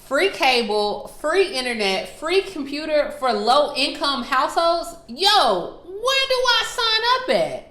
free cable, free internet, free computer for low-income households. Yo, where do I sign up at?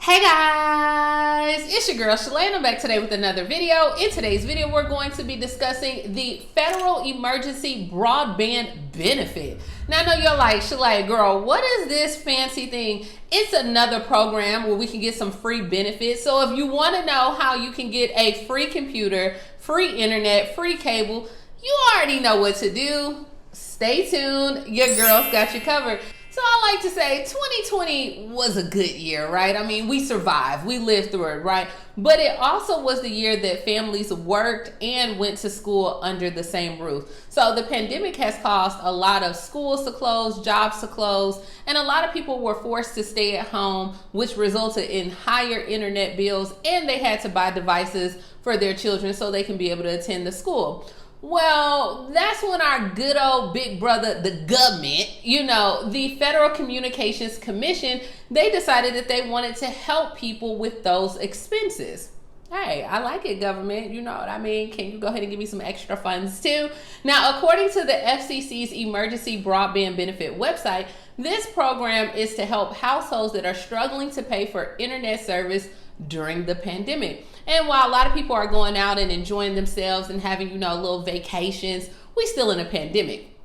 Hey guys, it's your girl Shalae and I'm back today with another video. In today's video, we're going to be discussing the Federal Emergency Broadband Benefit. Now I know you're like, Shalae, girl, what is this fancy thing? It's another program where we can get some free benefits. So if you want to know how you can get a free computer, free internet, free cable, you already know what to do. Stay tuned, your girl's got you covered. So I like to say 2020 was a good year, right? I mean, we survived, we lived through it, right? But it also was the year that families worked and went to school under the same roof. So the pandemic has caused a lot of schools to close, jobs to close, and a lot of people were forced to stay at home, which resulted in higher internet bills, and they had to buy devices for their children so they can be able to attend the school. Well, that's when our good old big brother, the government, the Federal Communications Commission, they decided that they wanted to help people with those expenses. Hey, I like it, government. You know what I mean? Can you go ahead and give me some extra funds too? Now, according to the FCC's Emergency Broadband Benefit website, this program is to help households that are struggling to pay for internet service during the pandemic. And while a lot of people are going out and enjoying themselves and having, little vacations, we still in a pandemic.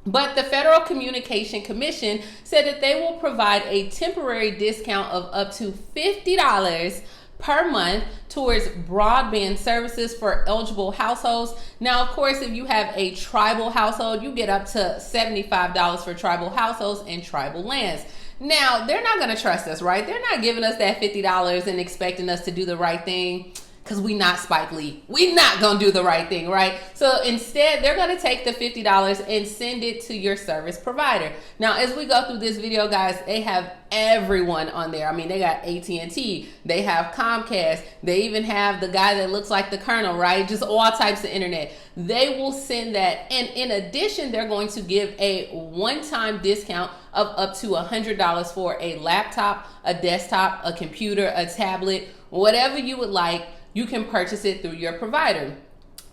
But the Federal Communication Commission said that they will provide a temporary discount of up to $50 per month towards broadband services for eligible households. Now, of course, if you have a tribal household, you get up to $75 for tribal households and tribal lands. Now, they're not going to trust us, right? They're not giving us that $50 and expecting us to do the right thing because we not Spike Lee. We not going to do the right thing, right? So instead, they're going to take the $50 and send it to your service provider. Now, as we go through this video, guys, they have everyone on there. I mean, they got AT&T, they have Comcast, they even have the guy that looks like the Colonel, right? Just all types of internet. They will send that. And in addition, they're going to give a one-time discount of up to $100 for a laptop, a desktop, a computer, a tablet, whatever you would like. You can purchase it through your provider.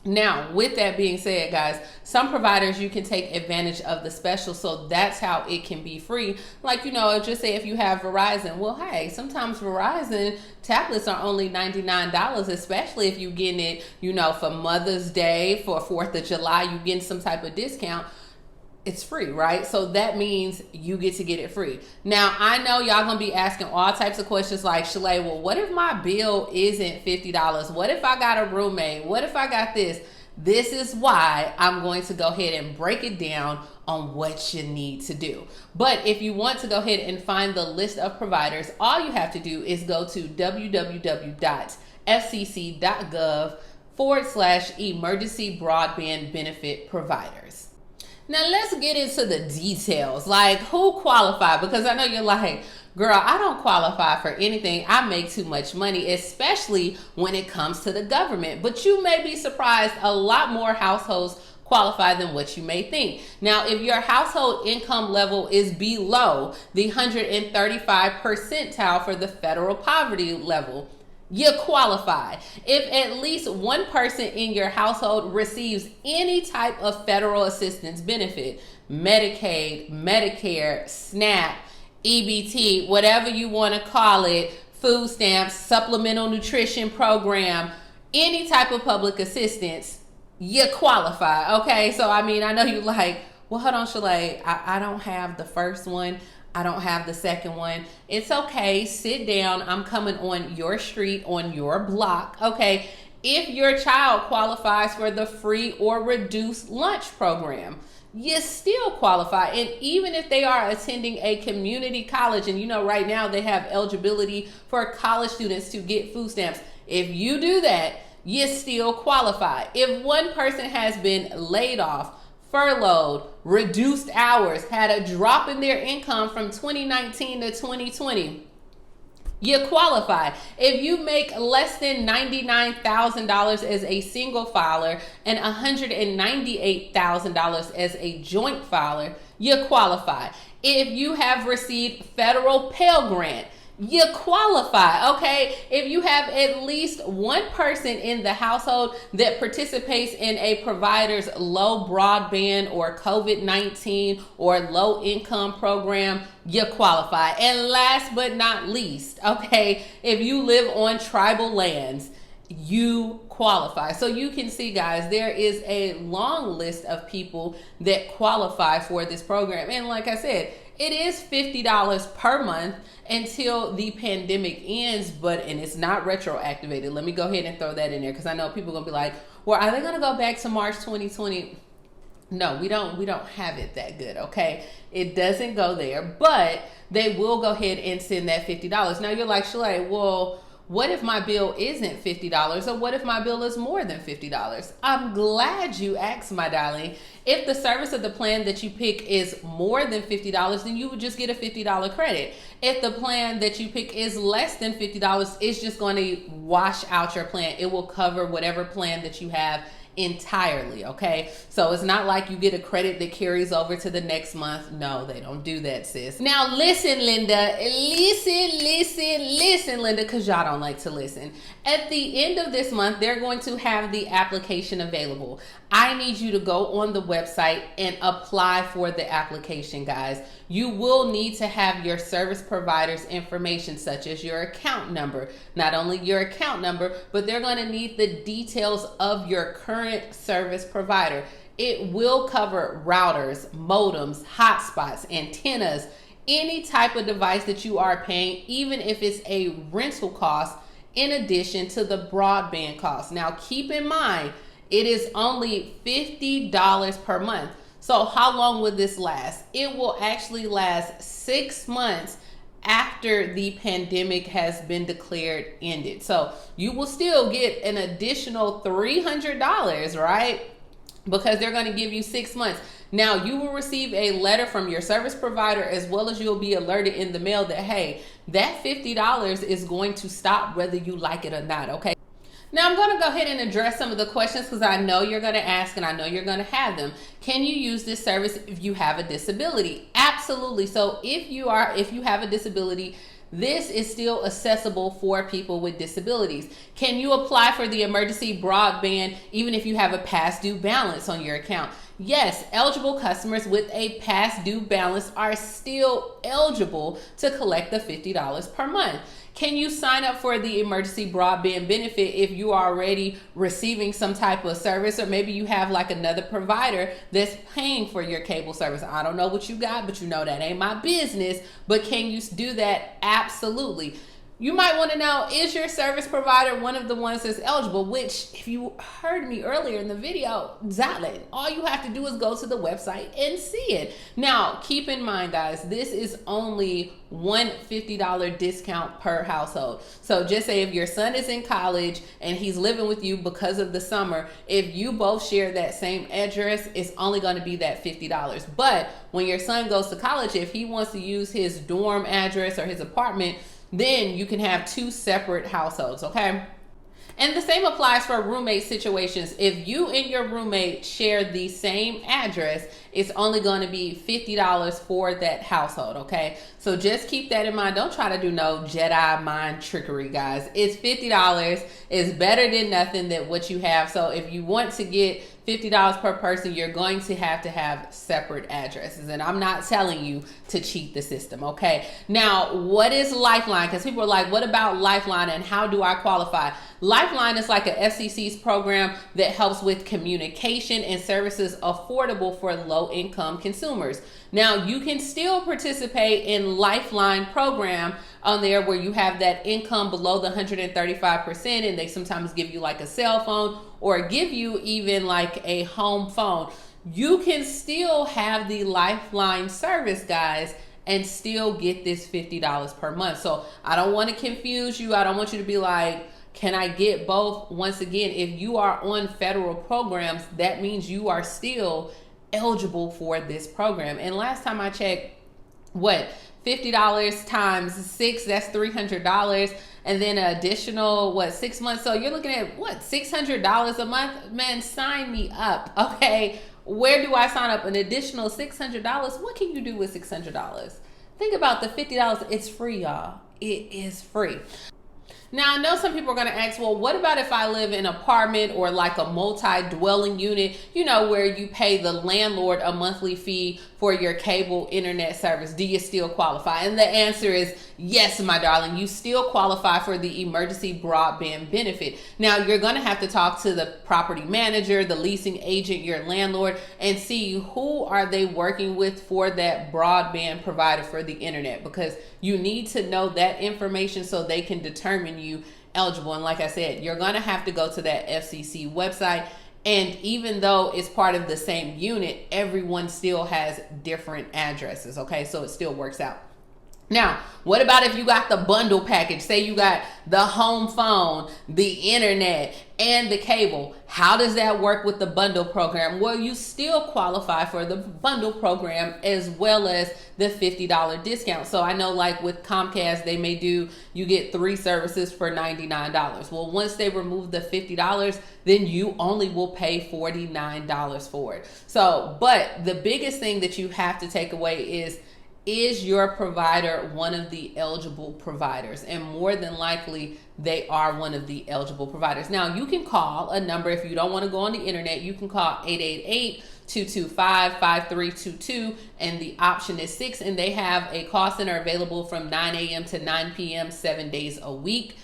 Now, with that being said, guys, some providers you can take advantage of the special, so that's how it can be free. Like, just say if you have Verizon, well, hey, sometimes Verizon tablets are only $99, especially if you're getting it, for Mother's Day, for 4th of July, you getting some type of discount. It's free, right? So that means you get to get it free. Now, I know y'all gonna be asking all types of questions like, Shalae, well, what if my bill isn't $50? What if I got a roommate? What if I got this? This is why I'm going to go ahead and break it down on what you need to do. But if you want to go ahead and find the list of providers, all you have to do is go to www.fcc.gov/emergency broadband benefit providers. Now let's get into the details, like who qualified, because I know you're like, girl, I don't qualify for anything. I make too much money, especially when it comes to the government. But you may be surprised, a lot more households qualify than what you may think. Now, if your household income level is below the 135th percentile for the federal poverty level, you qualify. If at least one person in your household receives any type of federal assistance benefit, Medicaid, Medicare, SNAP, EBT, whatever you want to call it, food stamps, supplemental nutrition program, any type of public assistance, you qualify, okay? So, I mean, I know you like, well, hold on, Shalae, I don't have the first one. I don't have the second one. It's okay. Sit down. I'm coming on your street, on your block. Okay. If your child qualifies for the free or reduced lunch program, you still qualify. And even if they are attending a community college, and right now they have eligibility for college students to get food stamps. If you do that, you still qualify. If one person has been laid off, furloughed, reduced hours, had a drop in their income from 2019 to 2020, you qualify. If you make less than $99,000 as a single filer and $198,000 as a joint filer, you qualify. If you have received federal Pell Grant, you qualify, okay? If you have at least one person in the household that participates in a provider's low broadband or COVID-19 or low income program, you qualify. And last but not least, okay, if you live on tribal lands, you qualify. So you can see, guys, there is a long list of people that qualify for this program. And like I said, it is $50 per month until the pandemic ends, and it's not retroactivated. Let me go ahead and throw that in there, because I know people are gonna be like, well, are they gonna go back to March 2020? No, we don't have it that good, okay? It doesn't go there, but they will go ahead and send that $50. Now you're like, Shalae, well, what if my bill isn't $50, or what if my bill is more than $50? I'm glad you asked, my darling. If the service of the plan that you pick is more than $50, then you would just get a $50 credit. If the plan that you pick is less than $50, it's just going to wash out your plan. It will cover whatever plan that you have entirely, okay? So it's not like you get a credit that carries over to the next month. No, they don't do that, sis. Now listen, Linda, listen, Linda, because y'all don't like to listen. At the end of this month, they're going to have the application available. I need you to go on the website and apply for the application, guys. You will need to have your service provider's information, such as your account number. Not only your account number, but they're going to need the details of your current service provider. It will cover routers, modems, hotspots, antennas, any type of device that you are paying, even if it's a rental cost, in addition to the broadband cost. Now, keep in mind, it is only $50 per month. So how long would this last? It will actually last 6 months after the pandemic has been declared ended. So you will still get an additional $300, right? Because they're going to give you 6 months. Now you will receive a letter from your service provider, as well as you'll be alerted in the mail that, hey, that $50 is going to stop whether you like it or not, okay? Now I'm going to go ahead and address some of the questions, because I know you're going to ask and I know you're going to have them. Can you use this service if you have a disability? Absolutely. So if you have a disability, this is still accessible for people with disabilities. Can you apply for the emergency broadband even if you have a past due balance on your account? Yes, eligible customers with a past due balance are still eligible to collect the $50 per month. Can you sign up for the emergency broadband benefit if you are already receiving some type of service, or maybe you have like another provider that's paying for your cable service? I don't know what you got, but you know that ain't my business. But can you do that? Absolutely. You might want to know, is your service provider one of the ones that's eligible? Which, if you heard me earlier in the video, exactly. All you have to do is go to the website and see it. Now, keep in mind, guys, this is only one $50 discount per household. So just say if your son is in college and he's living with you because of the summer, if you both share that same address, it's only going to be that $50. But when your son goes to college, if he wants to use his dorm address or his apartment, then you can have two separate households, okay? And the same applies for roommate situations. If you and your roommate share the same address, it's only going to be $50 for that household, okay? So just keep that in mind. Don't try to do no Jedi mind trickery, guys. It's $50. It's better than nothing than what you have. So if you want to get $50 per person, you're going to have separate addresses. And I'm not telling you to cheat the system, okay? Now, what is Lifeline? Because people are like, what about Lifeline and how do I qualify? Lifeline is like a FCC's program that helps with communication and services affordable for low-income consumers. Now, you can still participate in Lifeline program on there where you have that income below the 135%, and they sometimes give you like a cell phone or give you even like a home phone. You can still have the Lifeline service, guys, and still get this $50 per month. So I don't want to confuse you. I don't want you to be like, can I get both? Once again, if you are on federal programs, that means you are still eligible for this program. And last time I checked, what, $50 times 6, that's $300, and then an additional 6 months, so you're looking at what, $600 a month? Man, sign me up. Okay, where do I sign up? An additional $600? What can you do with $600? Think about the $50. It's free, y'all. it is free. Now, I know some people are going to ask, well, what about if I live in an apartment or like a multi-dwelling unit, you know, where you pay the landlord a monthly fee for your cable internet service? Do you still qualify? And the answer is yes, my darling. You still qualify for the emergency broadband benefit. Now, you're going to have to talk to the property manager, the leasing agent, your landlord, and see who are they working with for that broadband provider for the internet, because you need to know that information so they can determine you eligible. And like I said, you're going to have to go to that FCC website. And even though it's part of the same unit, everyone still has different addresses. Okay, so it still works out. Now, what about if you got the bundle package? Say you got the home phone, the internet, and the cable. How does that work with the bundle program? Well, you still qualify for the bundle program as well as the $50 discount. So I know like with Comcast, they may do, you get 3 services for $99. Well, once they remove the $50, then you only will pay $49 for it. So, but the biggest thing that you have to take away is your provider one of the eligible providers? And more than likely, they are one of the eligible providers. Now, you can call a number if you don't want to go on the internet. You can call 888-225-5322, and the option is 6. And they have a call center available from 9 a.m. to 9 p.m. 7 days a week.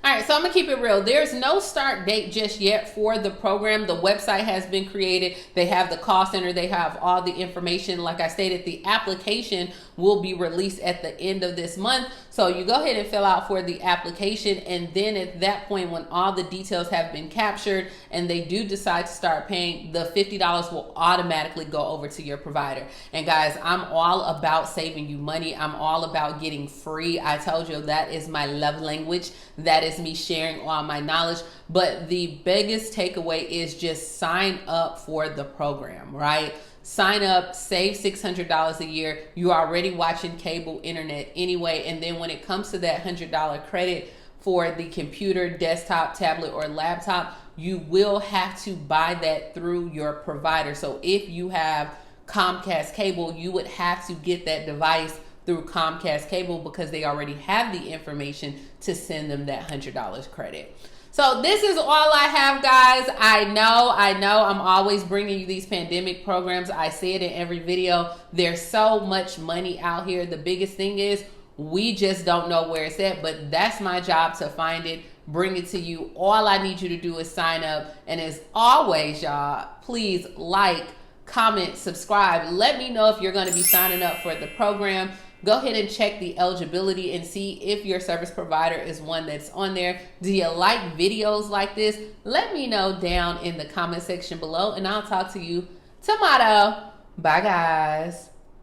All right, so I'm going to keep it real. There's no start date just yet for the program. The website has been created. They have the call center. They have all the information. Like I stated, the application will be released at the end of this month. So you go ahead and fill out for the application. And then at that point, when all the details have been captured and they do decide to start paying, the $50 will automatically go over to your provider. And guys, I'm all about saving you money. I'm all about getting free. I told you that is my love language. That is me sharing all my knowledge. But the biggest takeaway is just sign up for the program, right? Sign up, save $600 a year. You're already watching cable internet anyway. And then when it comes to that $100 credit for the computer, desktop, tablet, or laptop, you will have to buy that through your provider. So if you have Comcast cable, you would have to get that device through Comcast cable because they already have the information to send them that $100 credit. So this is all I have, guys. I know I'm always bringing you these pandemic programs. I say it in every video. There's so much money out here. The biggest thing is we just don't know where it's at, but that's my job to find it, bring it to you. All I need you to do is sign up. And as always, y'all, please like, comment, subscribe. Let me know if you're going to be signing up for the program. Go ahead and check the eligibility and see if your service provider is one that's on there. Do you like videos like this? Let me know down in the comment section below, and I'll talk to you tomorrow. Bye, guys.